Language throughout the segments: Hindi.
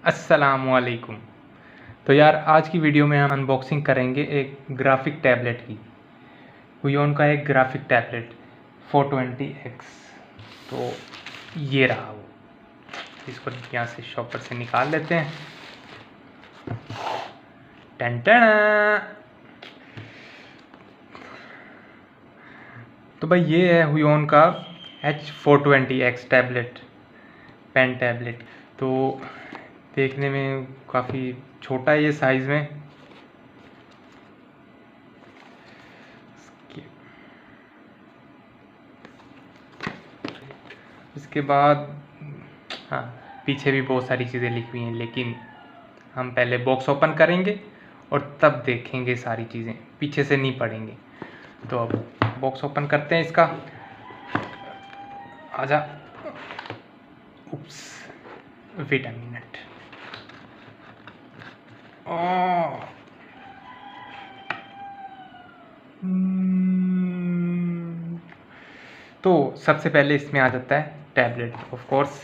अस्सलामुअलैकुम। तो यार आज की वीडियो में हम अनबॉक्सिंग करेंगे एक ग्राफिक टैबलेट की। हुयोन का एक ग्राफिक टैबलेट 420X। तो ये रहा वो। इसको यहाँ से शॉपर से निकाल लेते हैं। टन टन। तो भाई ये है हुयोन का H420X टैबलेट, पेन टैबलेट। तो देखने में काफ़ी छोटा है ये साइज़ में। इसके बाद हाँ, पीछे भी बहुत सारी चीज़ें लिखी हुई हैं, लेकिन हम पहले बॉक्स ओपन करेंगे और तब देखेंगे सारी चीज़ें, पीछे से नहीं पढ़ेंगे। तो अब बॉक्स ओपन करते हैं इसका। आजा। उप्स, वेट अ मिनट। तो सबसे पहले इसमें आ जाता है टैबलेट। ऑफ कोर्स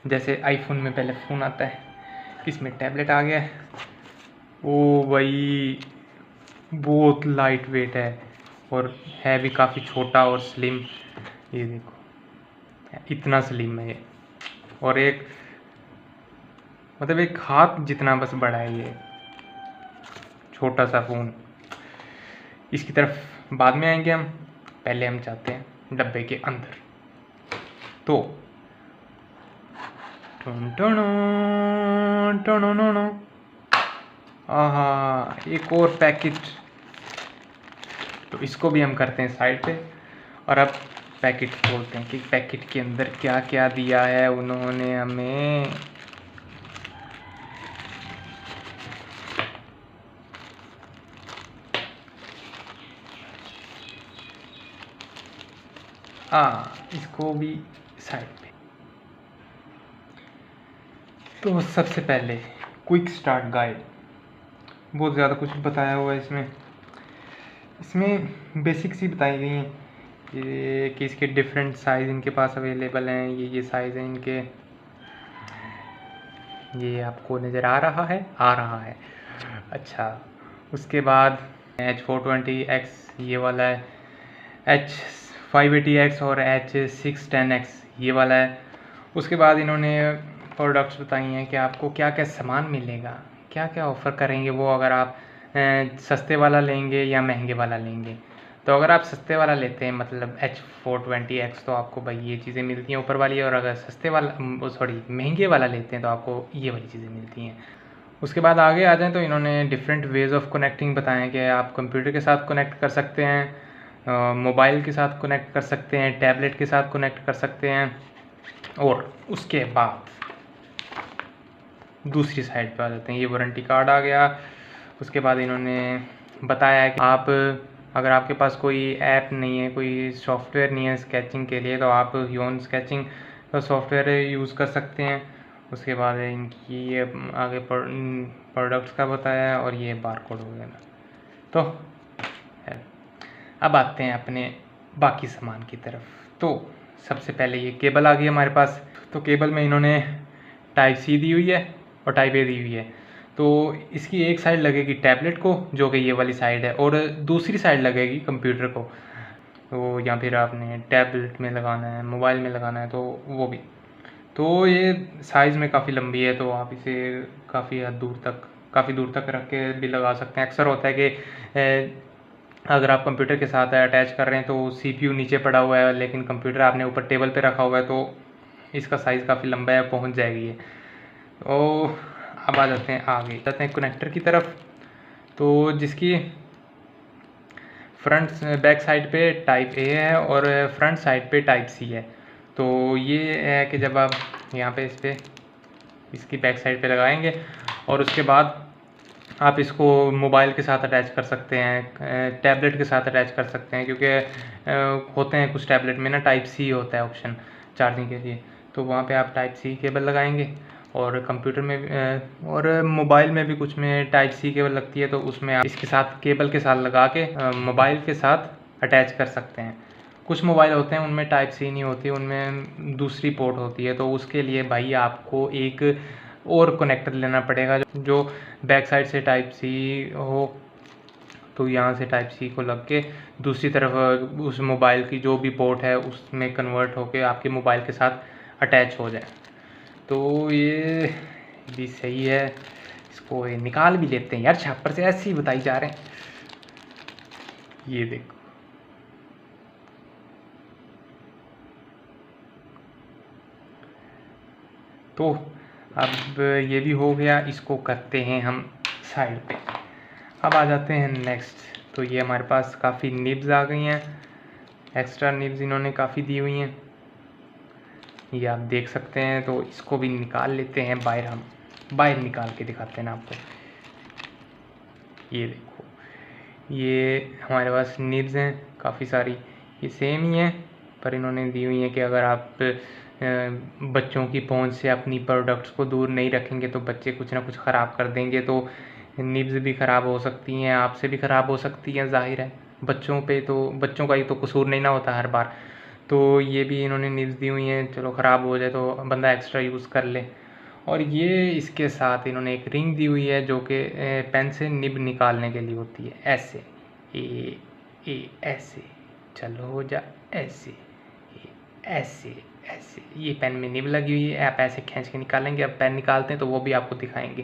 जैसे आईफोन में पहले फ़ोन आता है, इसमें टैबलेट आ गया है। ओ भाई, बहुत लाइट वेट है और है भी काफ़ी छोटा और स्लिम। ये देखो, इतना स्लिम है ये। और एक मतलब एक हाथ जितना बस बड़ा है ये छोटा सा फ़ोन। इसकी तरफ बाद में आएंगे हम, पहले हम चाहते हैं डब्बे के अंदर। तो आहा, एक और पैकेट। तो इसको भी हम करते हैं साइड पे और अब पैकेट खोलते हैं कि पैकेट के अंदर क्या क्या दिया है उन्होंने हमें। इसको भी साइड पे। तो सबसे पहले क्विक स्टार्ट गाइड, बहुत ज़्यादा कुछ बताया हुआ है इसमें। इसमें बेसिक सी बताई गई हैं ये कि इसके डिफरेंट साइज़ इनके पास अवेलेबल हैं। ये साइज़ हैं इनके, ये आपको नज़र आ रहा है। अच्छा, उसके बाद H420X ये वाला है, H580X और H610X ये वाला है। उसके बाद इन्होंने प्रोडक्ट्स बताई हैं कि आपको क्या क्या सामान मिलेगा, क्या क्या ऑफ़र करेंगे वो, अगर आप सस्ते वाला लेंगे या महंगे वाला लेंगे। तो अगर आप सस्ते वाला लेते हैं मतलब H420X, तो आपको भाई ये चीज़ें मिलती हैं ऊपर वाली। और अगर सस्ते वाला महंगे वाला लेते हैं तो आपको ये वाली चीज़ें मिलती हैं। उसके बाद आगे आ जाएँ तो इन्होंने डिफरेंट वेज़ ऑफ कनेक्टिंग बताए हैं कि आप कंप्यूटर के साथ कनेक्ट कर सकते हैं, मोबाइल के साथ कनेक्ट कर सकते हैं, टैबलेट के साथ कनेक्ट कर सकते हैं। और उसके बाद दूसरी साइड पे आ जाते हैं, ये वारंटी कार्ड आ गया। उसके बाद इन्होंने बताया कि आप अगर आपके पास कोई ऐप नहीं है, कोई सॉफ्टवेयर नहीं है स्केचिंग के लिए, तो आप ह्यून स्केचिंग का सॉफ्टवेयर यूज़ कर सकते हैं। उसके बाद इनकी ये आगे प्रोडक्ट्स का बताया है और ये बारकोड वगैरह। तो अब आते हैं अपने बाकी सामान की तरफ। तो सबसे पहले ये केबल आ गई हमारे पास। तो केबल में इन्होंने टाइप सी दी हुई है और टाइप ए दी हुई है। तो इसकी एक साइड लगेगी टैबलेट को, जो कि ये वाली साइड है, और दूसरी साइड लगेगी कंप्यूटर को। तो या फिर आपने टैबलेट में लगाना है, मोबाइल में लगाना है, तो वो भी। तो ये साइज़ में काफ़ी लंबी है, तो आप इसे काफ़ी दूर तक रख के भी लगा सकते हैं। अक्सर होता है कि अगर आप कंप्यूटर के साथ अटैच कर रहे हैं तो CPU नीचे पड़ा हुआ है, लेकिन कंप्यूटर आपने ऊपर टेबल पे रखा हुआ है, तो इसका साइज़ काफ़ी लंबा है, पहुंच जाएगी ये। तो अब आ जाते हैं आगे, जाते हैं कनेक्टर की तरफ। तो जिसकी बैक साइड पे टाइप ए है और फ्रंट साइड पे टाइप सी है। तो ये है कि जब आप यहाँ पे इसकी बैक साइड पे लगाएंगे और उसके बाद आप इसको मोबाइल के साथ अटैच कर सकते हैं, टैबलेट के साथ अटैच कर सकते हैं, क्योंकि होते हैं कुछ टैबलेट में ना टाइप सी होता है ऑप्शन चार्जिंग के लिए। तो वहाँ पे आप टाइप सी केबल लगाएंगे और कंप्यूटर में भी और मोबाइल में भी कुछ में टाइप सी केबल लगती है, तो उसमें आप इसके साथ केबल के साथ लगा के मोबाइल के साथ अटैच कर सकते हैं। कुछ मोबाइल होते हैं उनमें टाइप सी नहीं होती, उनमें दूसरी पोर्ट होती है, तो उसके लिए भाई आपको एक और कनेक्टर लेना पड़ेगा जो बैक साइड से टाइप सी हो, तो यहाँ से टाइप सी को लग के दूसरी तरफ उस मोबाइल की जो भी पोर्ट है उसमें कन्वर्ट होके आपके मोबाइल के साथ अटैच हो जाए। तो ये भी सही है, इसको ये निकाल भी लेते हैं यार, छापर से ऐसे ही बताई जा रहे हैं। ये देखो, तो अब ये भी हो गया, इसको करते हैं हम साइड पे। अब आ जाते हैं नेक्स्ट। तो ये हमारे पास काफ़ी निब्स आ गई हैं, एक्स्ट्रा निब्स इन्होंने काफ़ी दी हुई हैं, ये आप देख सकते हैं। तो इसको भी निकाल लेते हैं बाहर, हम बाहर निकाल के दिखाते हैं ना आपको। ये देखो, ये हमारे पास निब्स हैं काफ़ी सारी, ये सेम ही है, पर इन्होंने दी हुई है कि अगर आप बच्चों की पहुंच से अपनी प्रोडक्ट्स को दूर नहीं रखेंगे तो बच्चे कुछ ना कुछ ख़राब कर देंगे। तो निब्स भी ख़राब हो सकती हैं, आपसे भी ख़राब हो सकती हैं, जाहिर है बच्चों पे तो बच्चों का ही तो कसूर नहीं ना होता हर बार। तो ये भी इन्होंने निब्स दी हुई हैं, चलो ख़राब हो जाए तो बंदा एक्स्ट्रा यूज़ कर ले। और ये इसके साथ इन्होंने एक रिंग दी हुई है जो कि पेन से निब निकालने के लिए होती है, ऐसे ऐसे, चलो हो जा ऐसे, ऐसे ऐसे, ये पेन में निब लगी हुई है, आप ऐसे खींच के निकालेंगे। अब पेन निकालते हैं तो वो भी आपको दिखाएंगे।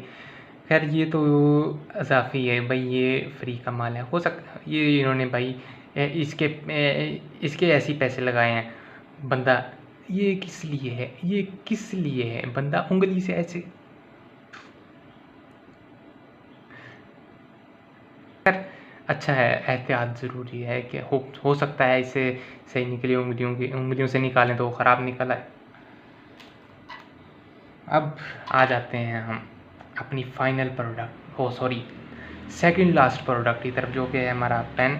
खैर ये तो अजाफी है भाई, ये फ्री का माल है, हो सकता है ये इन्होंने भाई इसके ऐसे ही पैसे लगाए हैं। बंदा ये किस लिए है, ये किस लिए है, बंदा उंगली से ऐसे। खैर अच्छा है, एहतियात ज़रूरी है कि हो सकता है इसे सही निकली उंगलियों से निकालें तो वो ख़राब निकल आए। अब आ जाते हैं हम अपनी फाइनल प्रोडक्ट, ओ सॉरी सेकंड लास्ट प्रोडक्ट की तरफ, जो कि है हमारा पेन।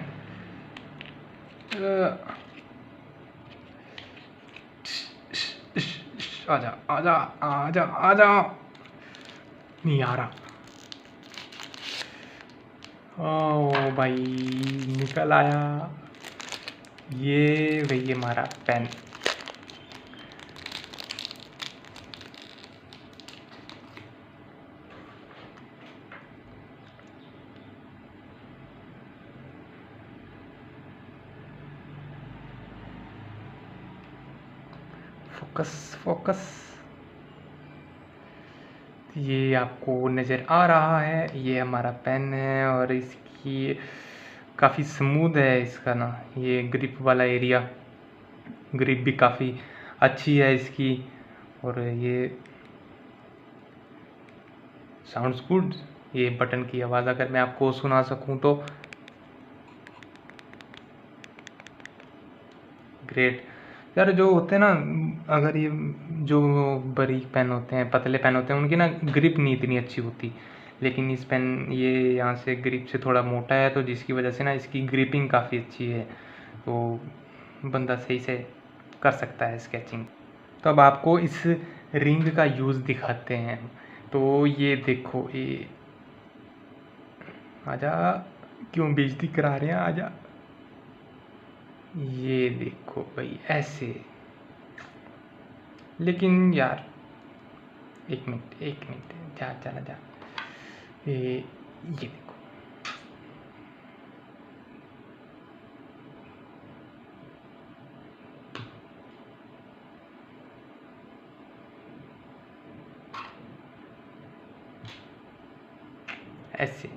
आजा आजा आजा आजा, नहीं आ रहा। ओ भाई निकल आया, ये वही हमारा पेन। फोकस फोकस, ये आपको नज़र आ रहा है, ये हमारा पेन है और इसकी काफ़ी स्मूथ है इसका ना, ये ग्रिप वाला एरिया, ग्रिप भी काफ़ी अच्छी है इसकी। और ये साउंड्स गुड, ये बटन की आवाज़ अगर मैं आपको सुना सकूं तो ग्रेट। यार जो होते हैं ना, अगर ये जो बारीक पेन होते हैं, पतले पेन होते हैं, उनकी ना ग्रिप नहीं इतनी अच्छी होती, लेकिन इस पेन ये यहाँ से ग्रिप से थोड़ा मोटा है, तो जिसकी वजह से ना इसकी ग्रिपिंग काफ़ी अच्छी है, तो बंदा सही से कर सकता है स्केचिंग। तो अब आपको इस रिंग का यूज़ दिखाते हैं। तो ये देखो, ये आजा, क्यों बेइज्जती करा रहे हैं, आजा। ये देखो भाई ऐसे, लेकिन यार एक मिनट जा चला जा, ये देखो, ऐसे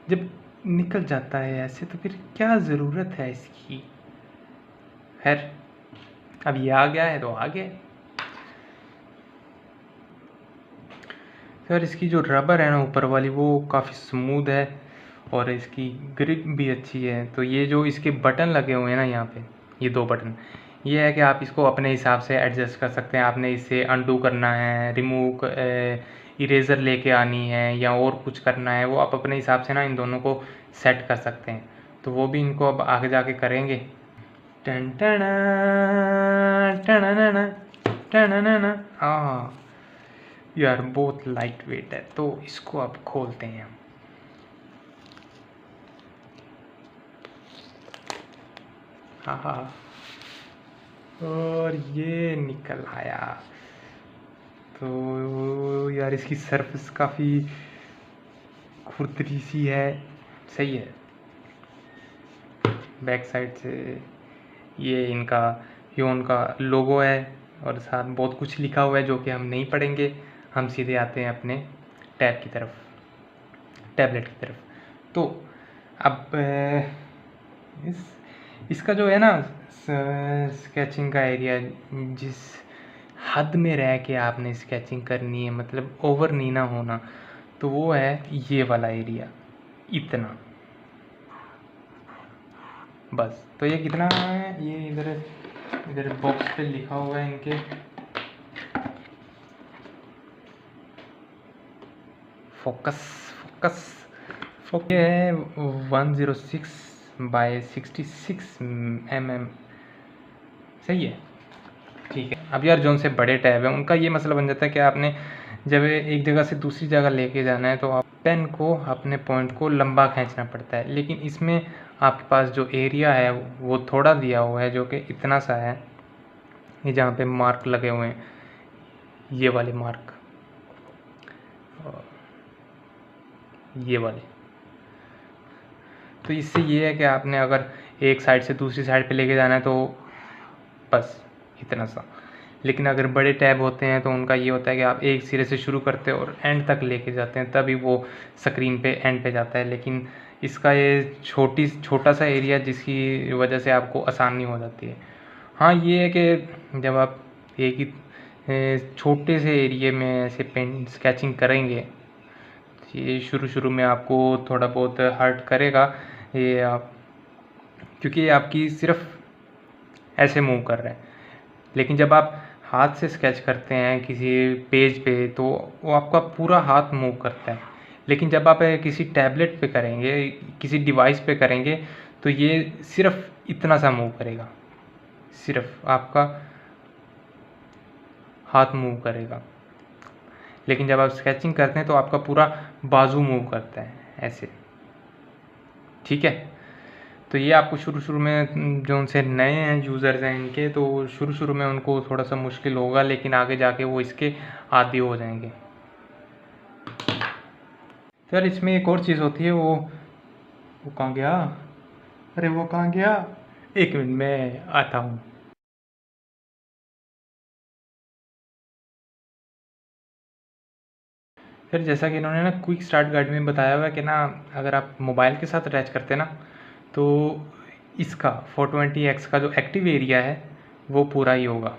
जब निकल जाता है ऐसे तो फिर क्या ज़रूरत है इसकी। खैर अब ये आ गया है तो आ गया। सर इसकी जो रबर है ना ऊपर वाली, वो काफ़ी स्मूथ है और इसकी ग्रिप भी अच्छी है। तो ये जो इसके बटन लगे हुए हैं ना यहाँ पे, ये दो बटन, ये है कि आप इसको अपने हिसाब से एडजस्ट कर सकते हैं। आपने इसे अनडू करना है, रिमूव इरेज़र लेके आनी है या और कुछ करना है, वो आप अपने हिसाब से ना इन दोनों को सेट कर सकते हैं। तो वो भी इनको अब आगे जाके करेंगे। टन टना टना टना, हाँ यार बहुत लाइट वेट है, तो इसको अब खोलते हैं हम। हाँ हाँ, और ये निकल आया। तो यार इसकी सरफेस काफ़ी खुरदरी सी है, सही है। बैक साइड से ये उनका लोगो है और साथ बहुत कुछ लिखा हुआ है जो कि हम नहीं पढ़ेंगे। हम सीधे आते हैं अपने टैबलेट की तरफ। तो अब इसका जो है ना स्केचिंग का एरिया, जिस हद में रह के आपने स्केचिंग करनी है, मतलब ओवर नहीं ना होना, तो वो है ये वाला एरिया, इतना बस। तो ये कितना है, ये इधर बॉक्स पे लिखा हुआ है इनके, फोकस है 106 बाय 66 mm, सही है, ठीक है। अब यार जो से बड़े टैब हैं उनका ये मसला बन जाता है कि आपने जब एक जगह से दूसरी जगह लेके जाना है तो आप पेन को, अपने पॉइंट को लंबा खींचना पड़ता है। लेकिन इसमें आपके पास जो एरिया है वो थोड़ा दिया हुआ है, जो कि इतना सा है। ये जहाँ पे मार्क लगे हुए हैं, ये वाले मार्क, ये वाले, तो इससे ये है कि आपने अगर एक साइड से दूसरी साइड पे लेके जाना है तो बस इतना सा। लेकिन अगर बड़े टैब होते हैं तो उनका ये होता है कि आप एक सिरे से शुरू करते हैं और एंड तक लेके जाते हैं, तभी वो स्क्रीन पे एंड पे जाता है। लेकिन इसका ये छोटा सा एरिया, जिसकी वजह से आपको आसानी हो जाती है। हाँ ये है कि जब आप एक ही छोटे से एरिया में ऐसे पेन स्केचिंग करेंगे, ये शुरू में आपको थोड़ा बहुत हर्ट करेगा ये आप, क्योंकि ये आपकी सिर्फ ऐसे मूव कर रहे हैं। लेकिन जब आप हाथ से स्केच करते हैं किसी पेज पे तो वो आपका पूरा हाथ मूव करता है। लेकिन जब आप किसी टैबलेट पे करेंगे, किसी डिवाइस पे करेंगे, तो ये सिर्फ इतना सा मूव करेगा, सिर्फ आपका हाथ मूव करेगा। लेकिन जब आप स्केचिंग करते हैं तो आपका पूरा बाजू मूव करता है ऐसे, ठीक है। तो ये आपको शुरू में, जो उनसे नए हैं यूज़र्स हैं इनके, तो शुरू में उनको थोड़ा सा मुश्किल होगा, लेकिन आगे जाके वो इसके आदी हो जाएंगे। तो यार इसमें एक और चीज़ होती है, वो कहाँ गया, अरे वो कहाँ गया, एक मिनट में आता हूँ। फिर जैसा कि इन्होंने ना क्विक स्टार्ट गाइड में बताया हुआ है कि ना, अगर आप मोबाइल के साथ अटैच करते हैं ना, तो इसका 420x का जो एक्टिव एरिया है वो पूरा ही होगा,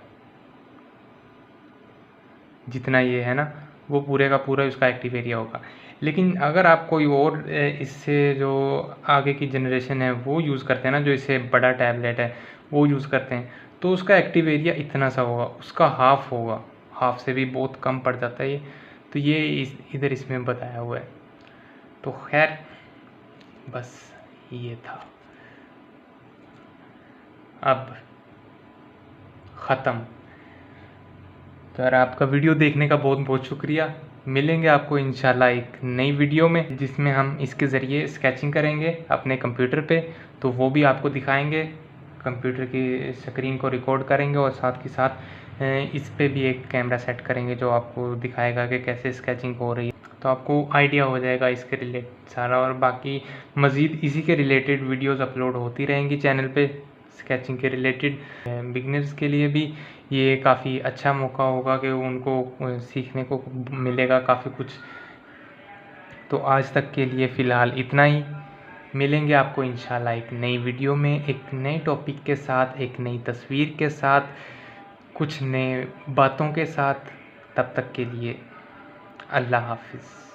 जितना ये है ना वो पूरे का पूरा उसका एक्टिव एरिया होगा। लेकिन अगर आप कोई और इससे जो आगे की जनरेशन है वो यूज़ करते हैं ना, जो इससे बड़ा टैबलेट है वो यूज़ करते हैं, तो उसका एक्टिव एरिया इतना सा होगा, उसका हाफ होगा, हाफ से भी बहुत कम पड़ जाता है ये। तो ये इधर इसमें बताया हुआ है। तो खैर बस ये था, अब ख़त्म। तो यार आपका वीडियो देखने का बहुत बहुत शुक्रिया। मिलेंगे आपको इंशाल्लाह एक नई वीडियो में, जिसमें हम इसके ज़रिए स्केचिंग करेंगे अपने कंप्यूटर पे, तो वो भी आपको दिखाएंगे। कंप्यूटर की स्क्रीन को रिकॉर्ड करेंगे और साथ के साथ इस पे भी एक कैमरा सेट करेंगे जो आपको दिखाएगा कि कैसे स्केचिंग हो रही है। तो आपको आइडिया हो जाएगा इसके रिलेटेड सारा, और बाकी मज़ीद इसी के रिलेटेड वीडियोज़ अपलोड होती रहेंगी चैनल पे स्केचिंग के रिलेटेड। बिगनर्स के लिए भी ये काफ़ी अच्छा मौका होगा कि उनको सीखने को मिलेगा काफ़ी कुछ। तो आज तक के लिए फ़िलहाल इतना ही। मिलेंगे आपको इंशाल्लाह एक नई वीडियो में, एक नए टॉपिक के साथ, एक नई तस्वीर के साथ, कुछ नए बातों के साथ। तब तक के लिए अल्लाह हाफ़िज़।